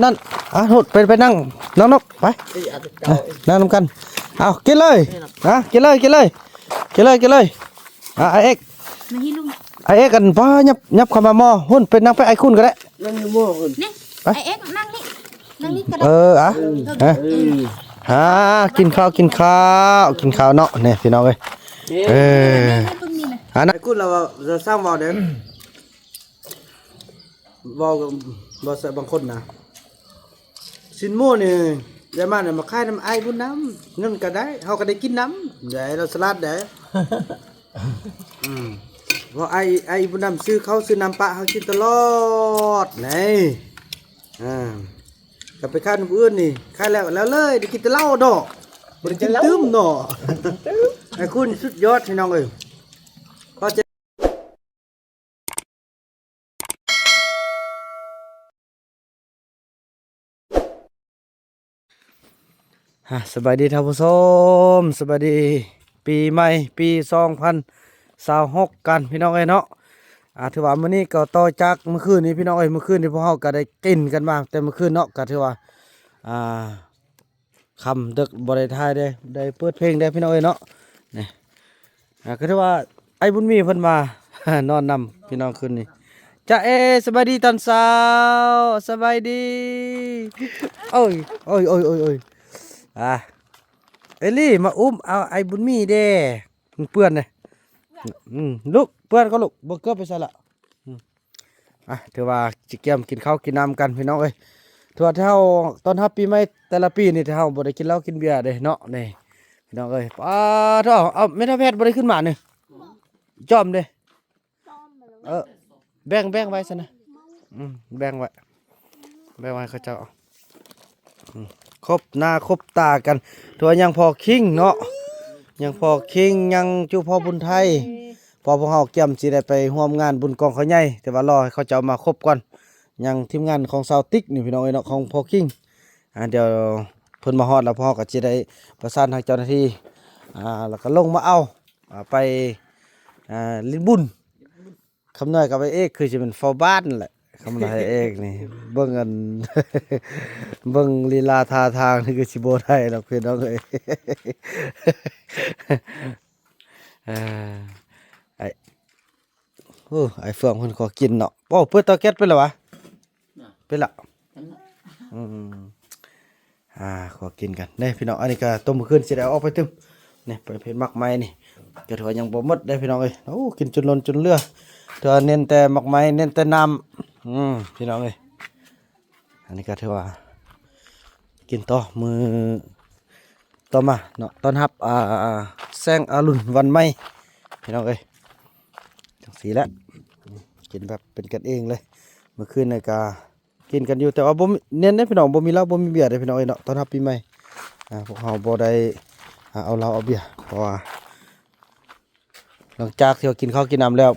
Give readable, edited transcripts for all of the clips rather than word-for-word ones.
นั่นหุดไปนั่งน้องนกไปนั่งนำกันเอากินเลยกินเลยไอเอ็กไอเอ็กกันพ่อยับเข้ามาหม้อหุ่นเป็นนั่งไปไอคุณก็ได้นั่งอยู่หม้อหุ่นนี่ไอเอ็กนั่งนี่ก็ได้กินข้าวเนาะเนี่ยพี่น้องเอ้ยนั่นคุณเราจะสร้างบ่อเด่นบ่อใส่บางคนนะสินโม่เนี่ยยายมาเนี่ยมาขายน้ำไอ้บุญน้ำเงินก็ได้เขาก็ได้กินน้ำเดี๋ยวเราสลัดเดี๋ยวเพราะไอ้บุญน้ำซื้อเขาซื้อน้ำปลาเขากินตลอดนี่กลับไปขายน้ำอื่นนี่ขายแล้วเลยได้กินแต่เหล้าดอกบ่ได้กินตื้มเนาะไอ้คุณสุดยอดพี่น้องเอ้ยก็จะสบายดีท่านผู้ชมสบายดีปีใหม่ปี2026กันพี่น้องเอ้ยเนาะถือว่ามื้อนี้ก็ต่อจากเมื่อคืนนี้พี่น้องเอ้ยเมื่อคืนนี้พวกเราก็ได้กินกันมาแต่เมื่อคืนเนาะก็ถือว่าคำดึกบ่ได้ทายได้เปิดเพลงได้พี่น้องเอ้ยเนาะนี่ก็ถือว่าไอ้บุญมีเพิ่นมานอนนำพี่น้องคืนนี้จ้าสบายดีตอนเช้าสบายดีโอ้ยเอลี่มาอุ้มเอาไอ้บุญมีเด้เปื้อนเลยลูกเปื้อนก็ลูกบ่เกือบไปซะละถือว่าจิเกียมกินข้าวกินน้ำกันพี่น้องเอ้ยถือว่าเท่าตอนปีใหม่แต่ละปีนี่เท่าบ่ได้กินเหล้ากินเบียร์เด้เนาะนี่พี่น้องเอ้ยเท่าเอาไม่ท่าแพทย์บ่ได้ขึ้นมานี่จอมเด้แบ่งไว้ซะนะแบ่งไว้เขาเจ้าครบหน้าครบตากันตัวยังพอคิงเนาะยังพอคิงยังจูพ่อบุญไทยพอพวกเราเกี่ยมสิได้ไปร่วมงานบุญกองเขาใหญ่แต่ว่ารอให้เขาจะมาครบก่อนยังทีมงานของซาวติ๊กนี่พี่น้องเนาะของพอคิงเดี๋ยวเพิ่นมาฮอดแล้วพ่อก็จะได้ประสานทางเจ้าหน้าที่แล้วก็ลงมาเอาไปลิ้นบุญคำน้อยกับไอ้เอกคือจะเป็นเฝ้าบ้านแหละคำน้อยเอกนี่เบิ่งกัน เบิ่งลีลาท่าทางนี่คือสิบ่ได้ดอกพี่น้องเอ้ยไอ้เฟืองเพิ่นขอกินเนาะโอ้เปิดเตาแก๊สเป็นแล้ววะเป็นละขอกินกันนี่พี่น้องอันนี้ก็ต้มมื้อคืนสิได้เอาออกไปตึมนี่ไปเผ็ดมักไม้นี่ก็ถือว่ายังบ่หมดได้พี่น้องเอ้ยโอ้กินจนล้นจนเหลือเธอเน้นแต่มักไม้เน้นแต่น้ำพี่น้องเอ้ยอันนี้ก็ถือว่ากินต่อมือต่อมาเนาะตอนรับแซงอรุณวันใหม่พี่น้องเอ้ยจังสีแล้วกินแบบเป็นกันเองเลยเมื่อคืนในกากินกันอยู่แต่ว่าบ่เน้นได้พี่น้องบ่มีเหล้าบ่มีเบียร์ได้พี่น้องเอ้ยเนาะตอนรับปีใหม่พวกเราบ่ได้เอาเหล้าเอาเบียร์เพราะว่าหลังจากที่เรากินข้าวกินน้ำแล้ว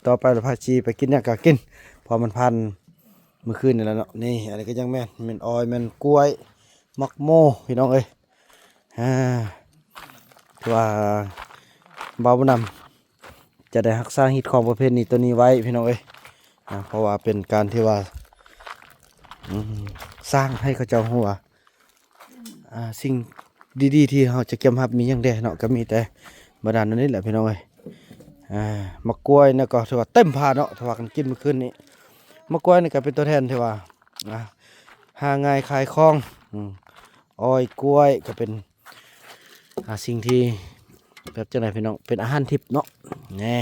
ต่อไปเราพาชีไปกินเนี่ยก็กินพอมันพันเมื่อคืนนี่แหละเนาะนี่อะไรก็ยังแม่นออยแม่นกล้วยมักโมพี่น้องเอ้ยว่าเบาบุญนำจะได้รักษาฮิตของประเภทนี้ตัวนี้ไว้พี่น้องเอ้ยเพราะว่าเป็นการที่ว่าสร้างให้เขาเจ้าหัวสิ่งดีๆที่เราจะเก็บรับมีอย่างเดียวเนาะก็มีแต่บาดาลนั่นนี่แหละพี่น้องเอ้ยมะกล้วยเนี่ยก็ถือว่าเต็มพาเนาะถือว่ากันกินเมื่อคืนนี้มะกล้วยนี่ก็เป็นตัวแทนที่ว่าหาง่ายขายคล่องอ้อยกล้วยก็เป็นสิ่งที่แบบจังไรพี่น้องเป็นอาหารทิพย์เนาะแน่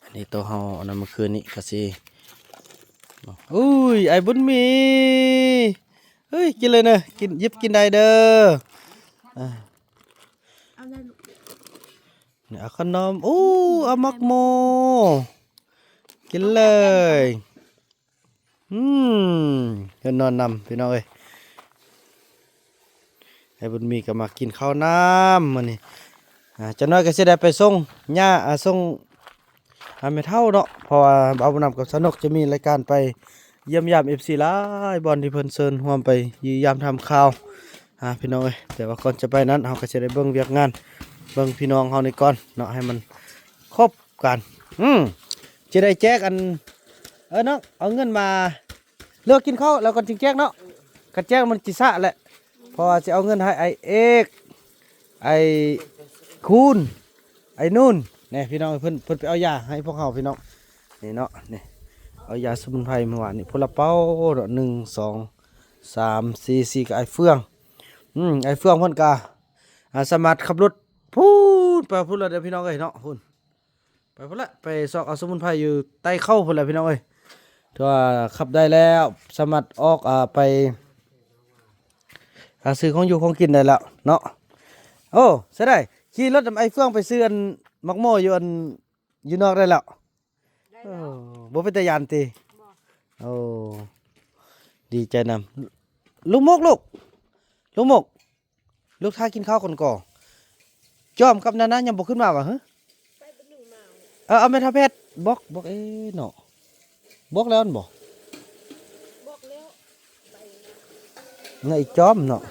อันนี้ตัวเฮาอันนั้นเมื่อคืนนี้ก็สิอุ้ยไอ้บุญมีเฮ้ยกินเลยเนอะกินยิบกินได้เด้อเนี่ยขนมเอามักโมกินเลยเดี๋ยวนอนนำพี่น้องเอ้ยไอ้บุญมีก็มากินข้าวน้ำมันนี่จะน้อยก็จะได้ไปส่งย่าส่งไม่เท่าเนาะเพราะว่าเอาบุญนำกับสนุกจะมีรายการไปเยี่ยมยามFCหลายบอลที่เพิ่นเชิญร่วมไปยี่ยามทำข่าวพี่น้องเอ้ยแต่ว่าก่อนจะไปนั้นเราก็จะได้เบิ่งเวียกงานเบิ่งพี่น้องเฮานี่ก่อนเนาะให้มันครบกันจะได้แจกอันเนาะเอาเงินมา เลือกกินข้าวแล้วก่อนจึงแจ้งเนาะกันแจ้งมันจิซะแหละเพอจะเอาเงินให้ไอเอกไอคูณไอนุ่นเนี่ยพี่น้องเพิ่นไปเอายาให้พวกเขาพี่น้องนี่เนาะนี่เอายาสมุนไพรเมื่อวานนี่พลเป้าเนาะ1 2 3 4กับไอเฟืองไอเฟืองเพิ่นกาสามารถขับรถพูดไปพูดเลยเด้อพี่น้องเอ้ยเนาะพูดไปพุ่นละไปซอกเอาสมุนไพรอยู่ใต้เข้าพุ่นละพี่น้องเอ้ยถ้าขับได้แล้วสามารถออกไปซื้อของอยู่ของกินได้แล้วเนาะโอ้ใช่ได้ขี่รถไอเฟืองไปซื้ออันมักโม่อยู่อันอยู่นอกได้แล้วโอ้บ่เป็นตายานติโอ้ดีใจนำลูกมกลูกท้ากินข้าวก่อนก่อจอมกับนานะยังบ่ขึ้นมาว่ะฮะเอาเมทาเพชรบอกเนาะบอกแล้วนั่นบ่ไงจอมเนาะ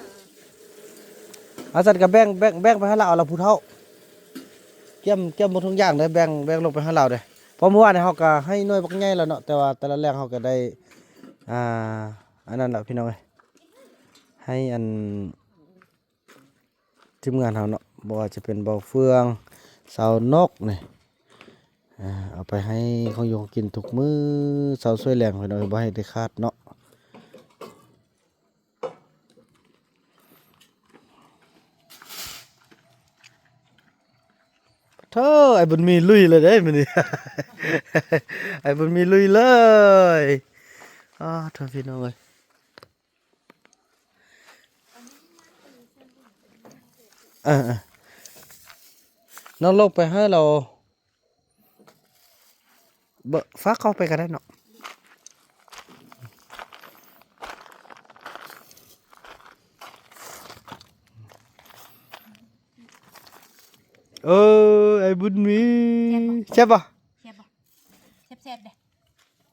อาจารย์ก็แบ่งไปให้เราเอาละผู้เฒ่าเกี่ยมหมดทุกอย่างเลยแบ่งลงไปให้เราเด้เพราะเมื่อวานเฮาก็ให้หน่วยบักใหญ่แล้วเนาะแต่ว่าแต่ละแรงเฮาก็ได้อันนั้นแหละพี่น้องเอ้ยให้อันทีมงานเฮาเนาะบ่ว่าจะเป็นเบาเฟืองเสานกนี่เอาไปให้เขาอยู่กินทุกมื้อเสาช่วยแรงพี่น้องบ่ให้ได้ขาดเนาะเธอไอ้บุญมีลุยเลยเด้มื้อนี้ ไอ้บุญมีลุยเลยเธอพี่น้องเอ้ยน้องลงไปให้เราฟ้าเข้าไปกันได้เนาะไอ้บุญมีใช่ปะแซ่บบ่แซ่บๆเด้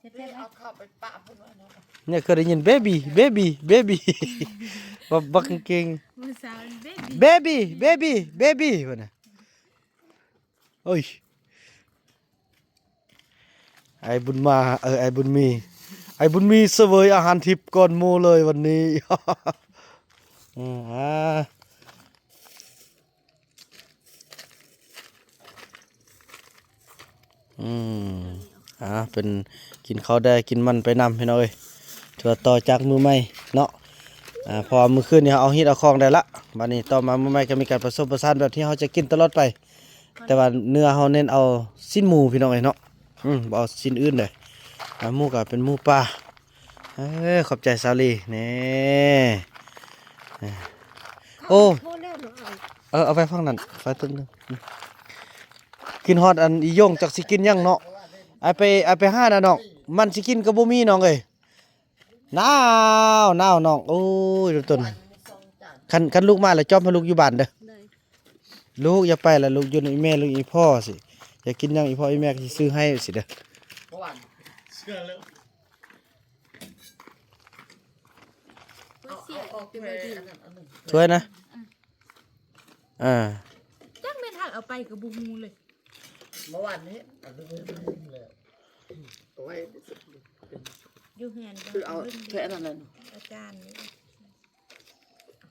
แซ่บๆเอาเข้าไปปะเพิ่นว่าเนาะเนี่ยเคยได้ยินเบบี้บักเก่งมื้อเช้าเบบี้วะนะโอ้ยไอ้บุญมาไอ้บุญมีเสวยอาหารทิพย์ก่อนโมเลยวันนี้ เป็นกินข้าวได้กินมันไปนำพี่น้องเอ้ยถือต่อจากมือใหม่เนาะพอมือคืนนี่เอาฮิตเอาคองได้ละบัดนี้ต่อมามือใหม่ก็มีการผสมผสานแบบที่เขาจะกินตลอดไปแต่ว่าเนื้อเขาเน้นเอาสิ้นหมูพี่น้องเอ้ยเนาะบ่เอาสิ้นอื่นเลยหมูก็เป็นหมูปลาขอบใจสาลีนี่โอ้เอาไปฟังนั่นไฟตึ้งนึงกินฮอดอันอีโยงจากสิกินยังเนาะไอไปห้านะน้องมันสิกินกับบ่มีน้องเอ้ยหนาวน้องโอ้ยดูต้นคันลูกมาแล้วจอมพาลูกอยู่บ้านเด้อลูกอย่าไปละลูกอยู่ในแม่ลูกอีพ่อสิอยากกินยังอีพ่ออีแม่ก็สิซื้อให้สิเด้อช่วยนะจักแม่นทางเอาไปก็บ่ฮู้เลยเมื่อวานนี้เลยตัวไอ้อยู่เฮือน คือเอาแค่นั้นเลยอาจารย์นี่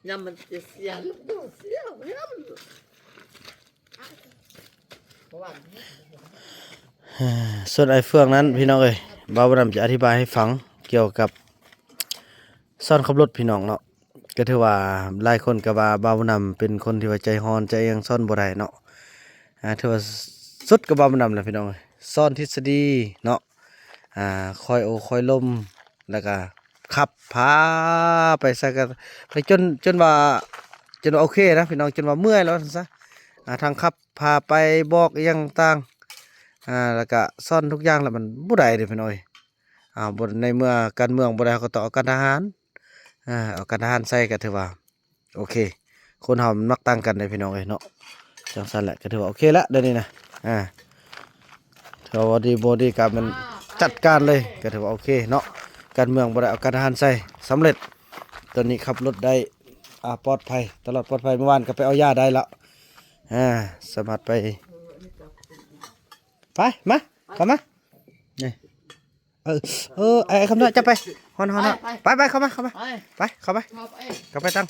ยำมันจะเสียลูกดูเสียยำเมื่อวานนี้ส่วนไอ้เฟืองนั้นพี่น้องเอ้ยบ่าวดำจะอธิบายให้ฟังเกี่ยวกับซ่อนขับรถพี่น้องเนาะก็ถือว่าหลายคนก็ว่าบ่าวนำเป็นคนที่ว่าใจฮ้อนใจยังซ่อนบ่ได้เนาะถือว่าสุดกับบ่าวนำแหละพี่น้องซ่อนทฤษฎีเนาะคอยโอคอยลมแล้วก็ขับพาไปซะกันไปจนว่าโอเคนะพี่น้องจนว่าเมื่อยแล้วซะทางขับพาไปบอกอยังต่างแล้วก็ซ่อนทุกอย่างแล้วมันบ่ได้เด้พี่น้องบ่ในเมื่อการเมืองบ่ได้ก็ต้องเอาการทหารเอาการทหารใส่ก็ถือว่าโอเคคนเฮามันมักต่างกันได้พี่น้องเอ้ยเนาะจังซั่นแหละก็ถือว่าโอเคละเดี๋ยวนี้นะถือว่าดีการมันจัดการเลยก็ถือว่าโอเคเนาะการเมืองบ่ได้เอาการทหารใส่สำเร็จตอนนี้ขับรถได้ปลอดภัยตลอดปลอดภัยเมื่อวานก็ไปเอายาได้แล้วสามารถไปมาเข้ามานี่ ไอ้คำน้อยจะไปฮอนไปเข้ามา ไป ไปเข้าไป เข้าไป เข้าไปตั้ง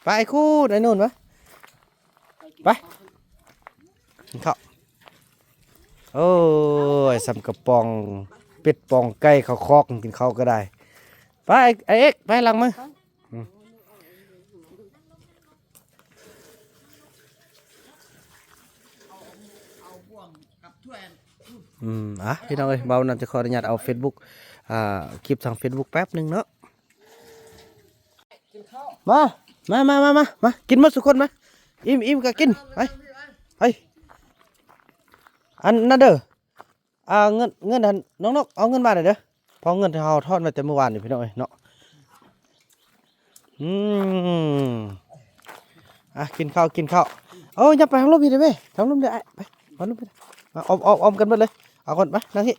ไปไอ้คู่ไอ้นู่นวะไปกินข้าวโอ้ยสำกระปองเป็ดปองไก่ข้าวคอกกินข้าวก็ได้ไปไอ้เอ็กไปหลังมือพี่น้องเอ้ยเบานั่นจะขออนุญาตเอา Facebook คลิปทาง Facebook แป๊บหนึงเนาะมากินหมดทุกคนมาอิ่มก็กินไปอันนั่นเด้อเงินน้องนกเอาเงินมาหน่อยเด้อพอเงินที่เราทอดมาแต่เมื่อวานนี่พี่น้องเอ้ยเนาะกินข้าวอย่าไปทางลมพี่ได้ไหมทางลมได้ไปทางลมไปออมกันหมดเลยเอาก่อนไปนั่งที่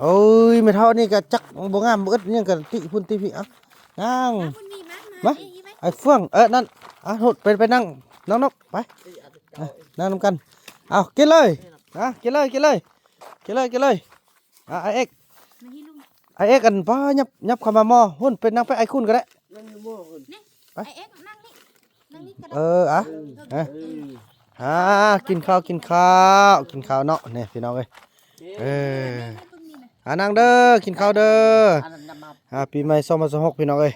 โอ้ยไม่เท่านี่ก็จักบ่งามบ่อึดยังกันติพุ่นติพี่นั่งมาไอ้เฟื่องนั่นโหดไปนั่งน้องนกไปนั่งนำกันเอากินเลยกินเลยไอเอ็กกันพ่อยับเข้ามาหม้อหุ่นเป็นนั่งไปไอคุณก็ได้ไปกินข้าวเนาะเนี่ยพี่น้องเอ้ยนั่งเด้อกินข้าวเด้อปีใหม่2026พี่น้องเอ้ย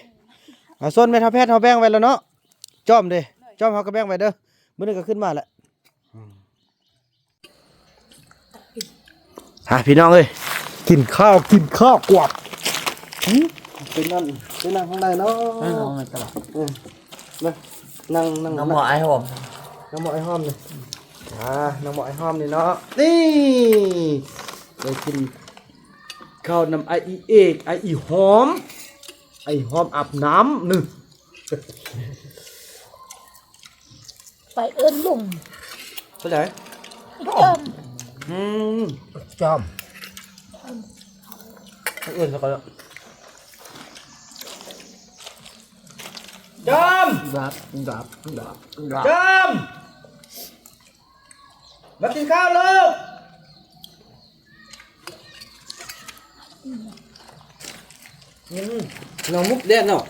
ส่วนแม่ทัพแพทย์เฮาแบ่งไว้แล้วเนาะจ้อมเฮาก็แบ่งไว้เด้อมื้อนี้ก็ขึ้นมาแล้วพี่น้องเอ้ยกินข้าวกวบเป็นนั่งข้างในเนาะนั่งน้ำหมอไอ้หอม น้ำหมอไอ้หอมนี่น้ำหมอไอ้หอมนี่เนาะนี่ได้กินข้าวน้ำไอเอกไอหอมอาบน้ำนึงไปเอิ้นลุง เข้าใจจอมเอื่นสักคนจอมจอมมากินข้าวลูกน้องมุกเด่นเนาะ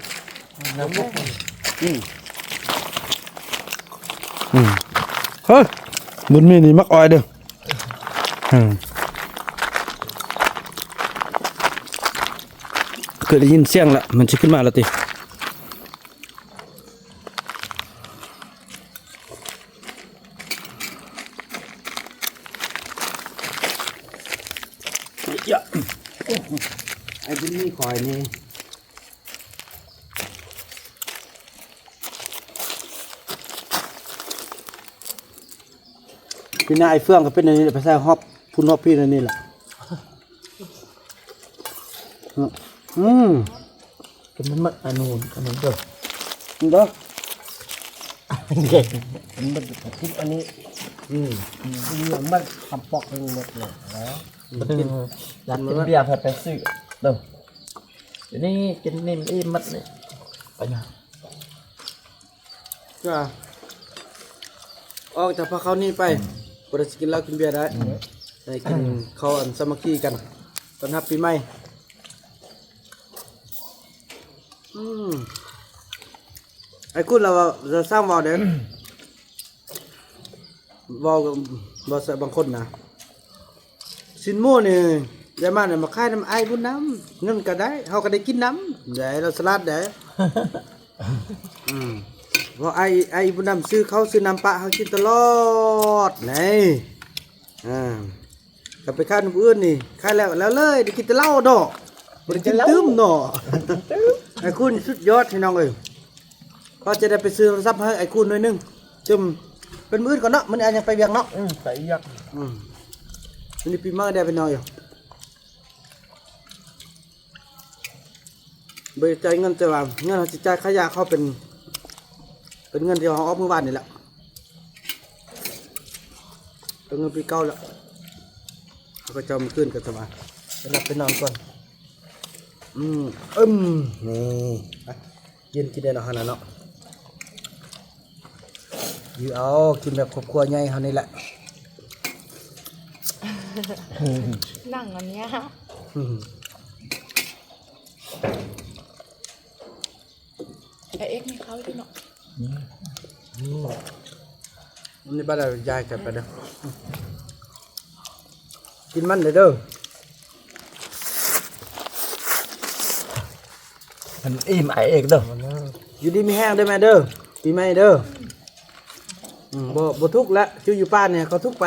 น้องมุกเฮ้ยบุญมีนี่มักออยเด้อเกิดได้ยินเสียงละมันจะขึ้นมาแล้วติไอ้บุญมีคอยนี่พี่นายเฟื่องก็เป็นอันนี้ไปใส่ฮอบพุ่นฮอบพี่นั่นนี่แหละเป็นมันอันนู้นเด้อ เด้อ เด็กมันกินอันนี้มันทำปอกเป็นหมดเลยแล้วมันกินอยากกินเบียร์ไปซื้อเด้อเดี๋ยวนี้กินนิ่มอิ่มมัดเลยไปนะ จ้าออกจากพาเขานี่ไปบ่ได้สิกินเหล้ากินเบียร์ได้ได้กินข้าวอันสามัคคีกันต้อนรับปีใหม่ไอ้คุณเราจะสร้างวอลเด่นวอลบอสบางคนนะสินโม่เนี่ยยายมาเนี่ยมาขายน้ำไอ้บุญน้ำเงินก็ได้เขาก็ได้กินน้ำเดี๋ยวเราสลัดเดี๋ยวเพราะไอ้บุญน้ำซื้อเขาซื้อน้ำปลาเขากินตลอดนี่กับไปขายน้ำอื่นนี่ขายแล้วเลยได้กินแต่เหล้าดอกบริกินตื้มหน่อไอ้คุณสุดยอดให้น้องเอ้ยก็จะได้ไปซื้อโทรศัพท์ให้ไอ้คุณหน่อยนึงจมเป็นมื้อก่อนเนาะมันอาจจะไปเวียงเนาะไปยักมันนี่ปีใหม่ได้ไปหน่อยบริจาคเงินจะว่าเงินเราจะจ่ายขยะเขาเป็นเงินที่เขาเอาเมื่อวานนี่แหละเป็นเงินปีเก่าแล้วเขาก็จะมาขึ้นกันสบายไปหลับไปนอนก่อนนี่กินได้เนาะฮะเนาะอยู่เอากินแบบครอบครัวใหญ่เฮานี่แหละนั่งอันเนี้ย ไอเอ็กซ์นี่เขาที่เนาะ นี่บ้านเรายายกันไปเด้อกินมันเลยเด้อ มันอิ่มไอเอกเด้อ อยู่ดีมีแห้งได้ไหมเด้อปีใหม่เด้อบ่ทุกข์ละชื่ออยู่ป้านเนี่ยเขาทุกข์ไป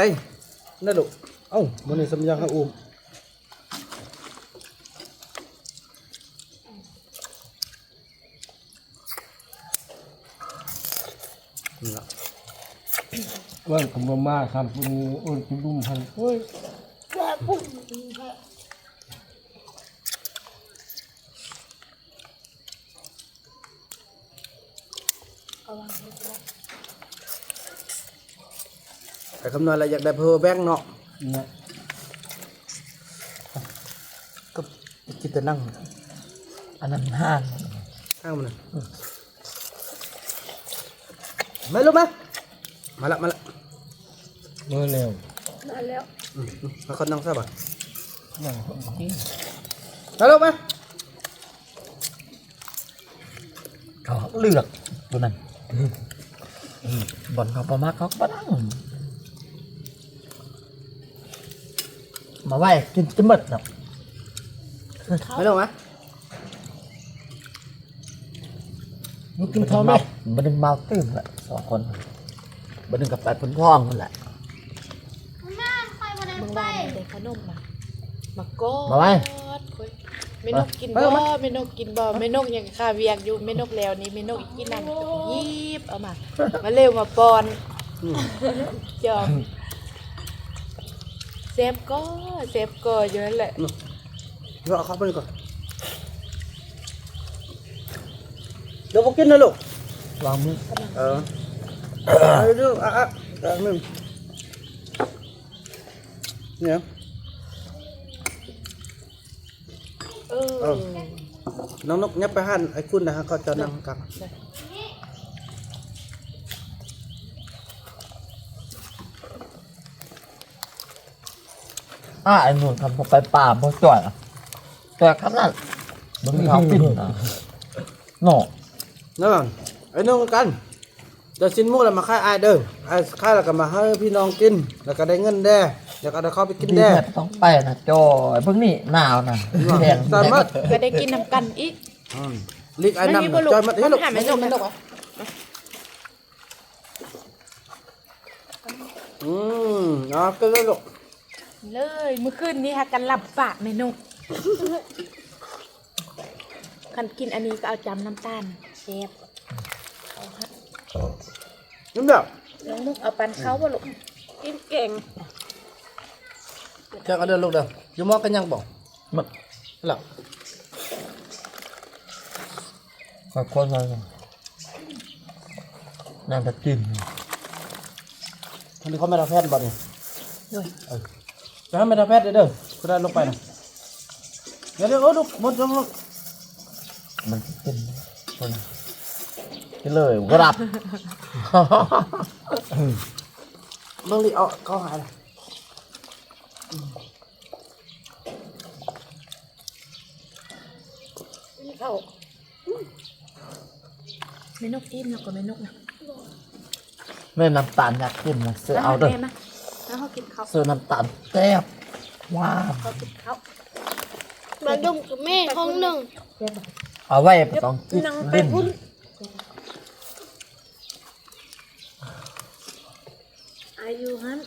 นั่นลูกเอ้ามื้อนี้สมยังให้อุ้มนี่ล่ะ ว่าขมมาทำปุ้งอุ่นปุ้งดุมพันเฮ้ย แต่คำนวณอะไรอยากได้เพอแบงค์เนาะ เนี่ย ก็คิดจะนั่ง อันนั้นห้าง ข้างมันน่ะไม่รู้ไหมมาละ เมื่อเร็ว มาคนนั่งซะบ่ นั่งกิน มาลูกไหม เขาเลือกตัวนั้นบอลเขาประมาเขาบ้างมาไหวกินจะหมดหรอก ไม่ลูกไหม มึงกินท้องไหมมันดึงเมาตื้มแหละสองคนมันดึงกับแปดพ้นพ้องนั่นแหละ มึงบ้านเด็กขนมมาโก้ มาไหว ไม่นกกินบ่ไม่นกกินบ่ไม่นกยังคาเวียกอยู่ไม่นกแล้วนี่ไม่นกอีกกินนั่นยีบเอามาเร็วมาปอนจอมเซฟก็อยู่นั่นแหละ เดี๋ยวเอาเข้าไปก่อนเดี๋ยวพวกกินนะลูก ลองมือ เอาเรื่องมึงเนี่ย น้องนกยับไปหันไอ้คุณนะฮะก็จะนั่งกัน ไอ้หนูทำไปป่าบ่จ่อยจ่อยขนาดมึงเขากินนะโน่ นั่นไอ้น้องกันจะสินมุกแล้วมาค่ายไอ้เด้อไอ้ค่ายแล้วก็มาให้พี่น้องกินแล้วก็ได้เงินแด่แล้วก็ได้เข้าไปกิน ดี แด่ แค่ต้องไปนะจอยเพิ่งนี่หนาวนะแดง สามารถ ก็ได้กินน้ำกันอีก ลิกไอ้น้ำจอยมาให้ลูก ไม่นกไม่นก เอาก็เลยลูก เลยเมื่อคืนนี้ฮะกันหลับปากเมนูคันกินอันนี้ก็เอาจำน้ำตาลเชฟเอาฮะ น้ำเด้อ น้องมุกเอาปันเขาบ่ลูกกินเก่ง แค่ก็เดินลูกเด้ออยู่มอกันยังบอก มัน หลับ ขอบคุณเลยน่าจะกิน ทันทีเขาไม่ทำแพทย์บ่เนี่ย ด้วย จะให้ไม่ทำแพทย์เด้อก็ได้ลงไปนะเดี๋ยวโอ้ลูกหมดลงลูก มันกินคนกินเลยกรับ มึงลิเอาเขาหายเลย เข้าเมนูอิ่มแล้วก็เมนูนะ แม่น้ำตาลอยากกินนะซื้อเอาเด้อ แม่มาแล้วเขากินข้าว ซื้อน้ำตาลแซ่บว้าว เขากินข้าว มาดุมกับแม่ห้องหนึ่ง เรียบร้อย เอาไว้ไปต้องกินลิ้น อายุฮัน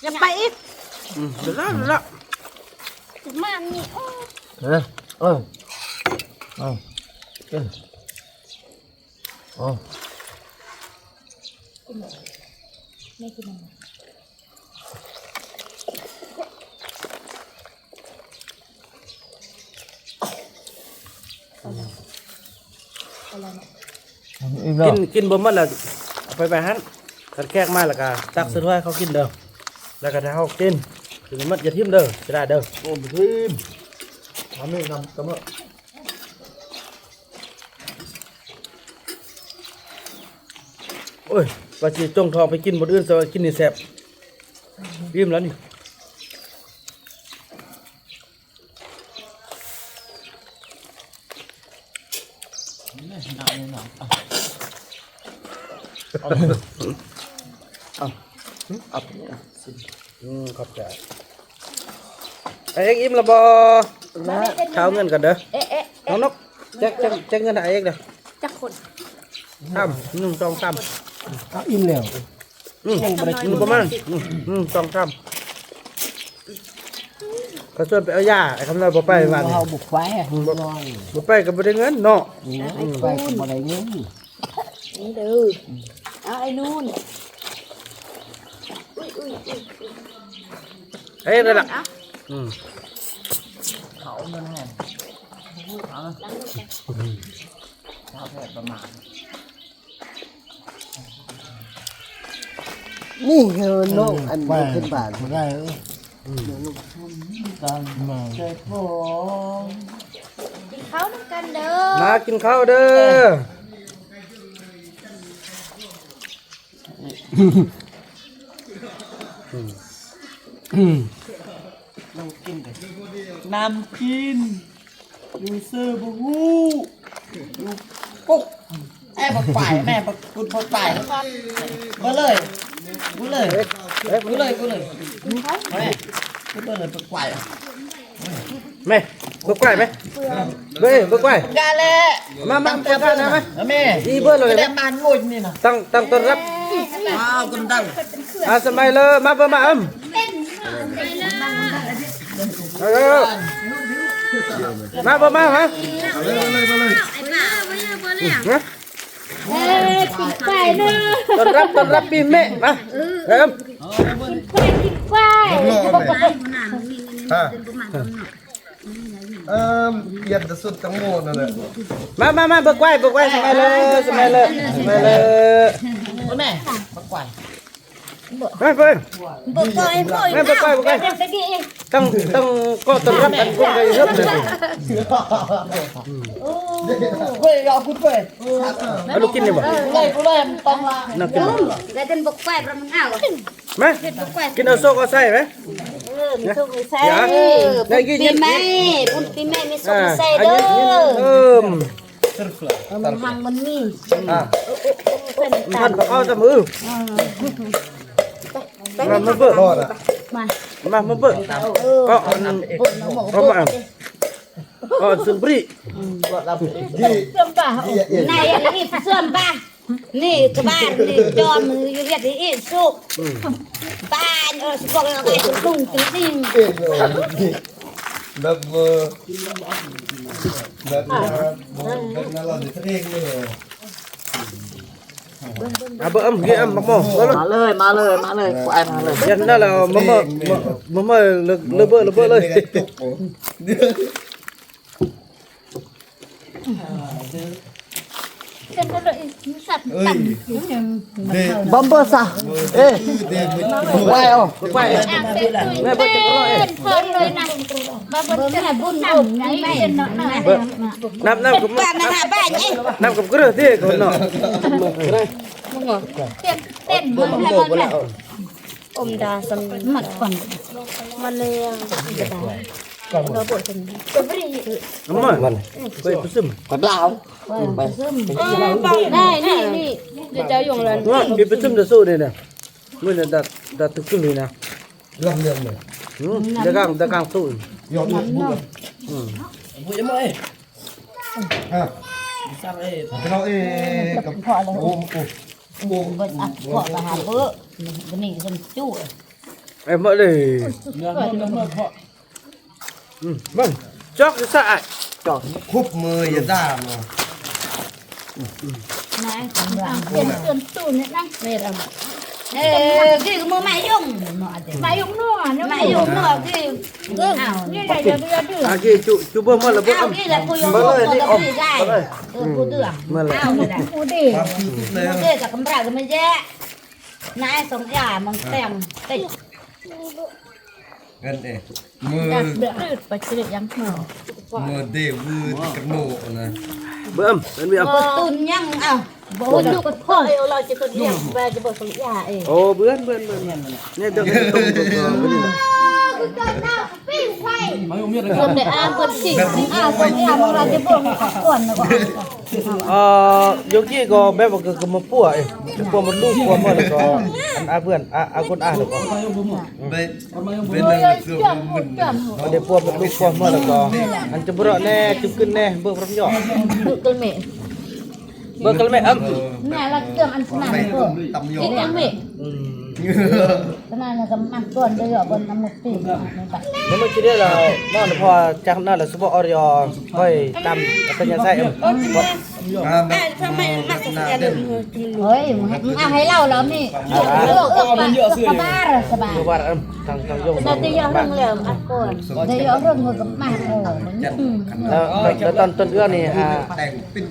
อย่าไปอีก เดี๋ยวละ มามีโอ้ เออกินโอ้ ไม่กินอะไรอะไรนะ อีกแล้ว กินบ่หมดแล้วเอาไปหันกันแขกมาแล้วก็ตักซื้อให้เขากินเด้อแล้วก็ให้เขากินถึงมัดอย่าทิ่มเด้อจะได้เด้อ โอ้ยทีมทำให้นำกระเมื่อ โอ้ยว่าสิจงทองไปกินหมดอื่นซะกินนี่แซ่บอิ่มแล้วนี่ ขอบใจไอ้เอ็กอิ่มละบ่ข้าวเงินกันเด้อน้องนกแจ็คเงินให้ไอ้เอ็กเด้อ จักคน 3 1 2 3 เอาอิ่มแล้ว ประมาณ2 3ก็ชวนไปเอายาไอ้คำนั้นบ่ไปวัน เอาบุกไฟนอน บ่ไปก็บ่ได้เงินเนาะ ไฟกับอะไรเงี้ย นี่เด้อเอาไอ้นู่น เอ้ยนั่นล่ะ นี่เฮอโน่อันนี้ขึ้นบาทไม่ได้ กินข้าวน้ำกันเด้อ มากินข้าวเด้อ น้ำกินยูเซอร์บูยูปุ๊กแอบไปแม่คุณพอไปก็เลยกูเลยกูเลยแม่กูเลยไปไป แม่เบิกไก่ไหมเบ้เบิกไก่ กาเลย มาเปิดกันนะไหม แม่ อีเบิร์เลย แต่มันงุ่นนี่นะ ตั้งต้นรับ ว้าวกันดัง สมัยเลยมาเปิดมามาเปิดมาฮะ กินไก่เนอะ ต้นรับปีเมะมาเอ็ม กินไก่ เย็นจะสุดทั้งหมดนั่นแหละ มาเบิกไก่สมัยเลย แม่ปักไก่ มาเปิด บอกก่อนก่อน แม่เบิกไก่ต้องก็ต้นรับกันคนใดเริ่มเลย เฮ้ยเราคุณเว้ย เอาลูกกินเลยบ่ กูเลยต้องละ นั่งกิน แล้วเป็นบอกไก่ประมาณเอา ไหมกินเอาโซ่ก็ใส่ไหม มีสุกมีไส้ ได้กิน ปีใหม่บุญปีใหม่มีสุกมีไส้เด้อมันหังมันมีเป็น ท่านก็เข้าสมือมาเบิก ทอดอ่ะ มาเบิกก็ก็ซึ่งปรี นายอันนี้เสื่อมป่ะนี่กบ้านนี่จอมมืออยู่เรียกอีสุกบ้านสบอกเลยว่าตุ้งจริง เองเลยแบบแบบนั้นเราจะเองเลย เบิกเกี่ยมมาโม่ มาเลยไก่มาเลย ยันนั่นแหละมาเลยเบิกเลย เป็นอะไรสัตว์ต่ำ บัมเบอร์ซะเอ๊ะไก่อ๋อไก่ แม่เบิกจะก็ร้อย เพิ่นเลยนะมาบนจะบุญนำไงแม่เนาะ น้ำกับ บ้านมาหาบ้านนี่ น้ำกับกระเทียมคนเนาะ เต้นบุญให้บ้านแม่อมดาสมัดก่อนมาเลยจะได้เราปวดเป็นจะบรี น้ำมันไปผสม กระดาว ได้นี่เดี๋ยวจะยงเลย ว่ากินผสมจะสู้เลยเนี่ยมื่อเนี่ยดัดตุกตุลีนะ เรื่องเลย จะกางสู้ ยอดบุญ บุญยังไง ฮะ สร้างเอ๊ะ เราเองกับโอ้โห บนอ่ะพอละหาเบอร์วันนี้ฉันจู้ ไอ้เมื่อเลย เนื้อเพาะ บ้างจอกจะสะอาด คุบมืออย่าด่ามา นายเป็นเตือนตู้นี่นั่งนี่เรากี่มือไม่ยุ่งไม่ยุ่งนัวไม่ยุ่งนัวกี่นี่แหละจะเดือดดื้อ อากีจูเบิ่มมาแล้วบ่ เอานี่แหละกูยุ่งนัวก็ดื้อได้กูเดือด มาแล้ว เอานี่แหละกูดื้อ ความคิดทุกเลย กูดื้อจากกำลังก็ไม่แย่นายสงยามันแต่งติด เงินเองมือ จากเดือดไปเฉลี่ยยังเหรอ มือเดวูกับโนนะ เบิ่มเป็นมี ตุนยังเอาบ่ดูก็พ่อเอาเราจะตุนยังแม่จะบอกสงยาเอง โอ้เบื่อนเนี่ยเดี๋ยวตุ้มตัวนี่ คนในอาคนสิอาคนอาของเราจะบ่งก่อนนะก่อน โยกี้ก็แบบว่าก็มาปั่วเอ้ปั่วมันลูกปั่วมาแล้วก็อันเพื่อนคนแล้วก็ bên là sự mình อันเดี๋ยวปั่วมันลูกปั่วมาแล้วก็อันจะบ่แน่จุขึ้นแน่เบิ่งพร้อมยอ ดูกันแม่ เบิ่งกันแม่ แม่ละเรื่องอันนั้น mày ก็ không tầm กิน nhỏ ยังแม่ขนาดนั้นก็มันก่อนเด้อบนน้ำมุกตีไป แล้วมันสิได้แล้วนอนพอจากนั้นแล้วสุบอรยค่อยตามปัญญาใส่ à mày nào đến เฮ้ยมึงให้เล่าแล้วนี่เรื่องสบายสบาย ว่าทางยง เราจะยอมเรื่องแล้วอันก่อนจะยอมเรื่องเงินกับมาแล้วตอนต้นเรื่องนี่ đèn pin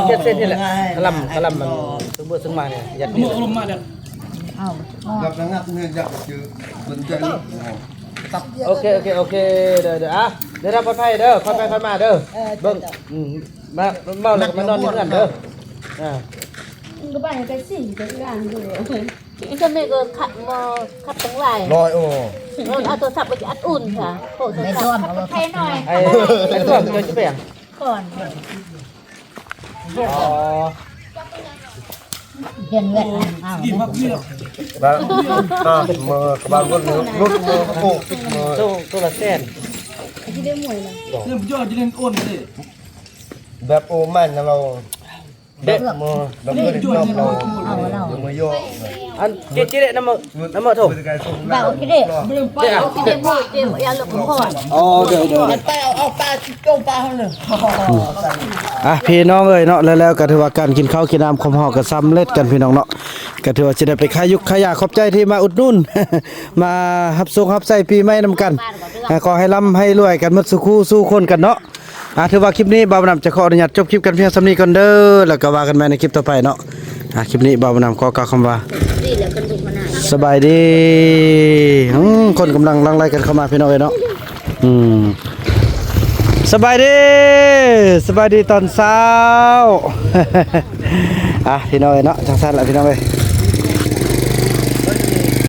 เจ็ดเส้นนี่แหละกะลำมันซึ่งเมื่อซึ่งมาเนี่ยยัดนี่ เอา gặp nó ngắt nguyên gặp chứ mình chơi lúc tập โอเคเดี๋ยวอ่ะเดี๋ยวรับปลอดภัยเด้อค่อยมาเด้อเบิ่งมาเมาแล้วมานอนนี่กันเด้อก็บ้านไปสิไปร้านดูก็ไม่ก็ขัดมาขัดทั้งหลาย rồi ồ เอาโทรศัพท์ไปอัดอุ่นค่ะโทรศัพท์ใช้หน่อย ไอ้ตัวจะจะเปลี่ยน ก่อน อ๋อ เห็นเวทอ้าว và mờ các bạn con nút mờ cổ kích mờ ตัวละแสน đẹp ô man là lâu เด็ก mờ đâm cái đít lông lâu เอาเรา mờ vô อันเจ๊น้ำมือถูก เราคิดเด็กไปเอาคิดเด็กพูดเจ็บอย่าหลบก่อน อ๋อเดี๋ยวไปเอาปลาโจมปลาเขาเลย พี่น้องเอ้ยเนาะแล้วก็ถือว่าการกินข้าวกินน้ำของเฮาก็สำเร็จกันพี่น้องเนาะก็ถือว่าจะได้ไปขายยุกขายยาขอบใจที่มาอุดหนุน มารับส่งรับใส่ปีใหม่นำกันขอให้ร่ำให้รวยกันหมดสุขสู้คนกันเนาะถือว่าคลิปนี้บ่าวนำจะขออนุญาตจบคลิปกันเพียงส่ำนี้ก่อนเด้อแล้วก็ว่ากันใหม่ในคลิปต่อไปเนาะคลิปนี้บ่าวนำขอกล่าวคำว่าสบายดีคนกำลังลังไล่กันเข้ามาพี่น้องเอ้ยเนาะสบายดีตอนเช้า พี่น้องเอ้ยเนาะจังซั่นล่ะพี่น้องเอ้ย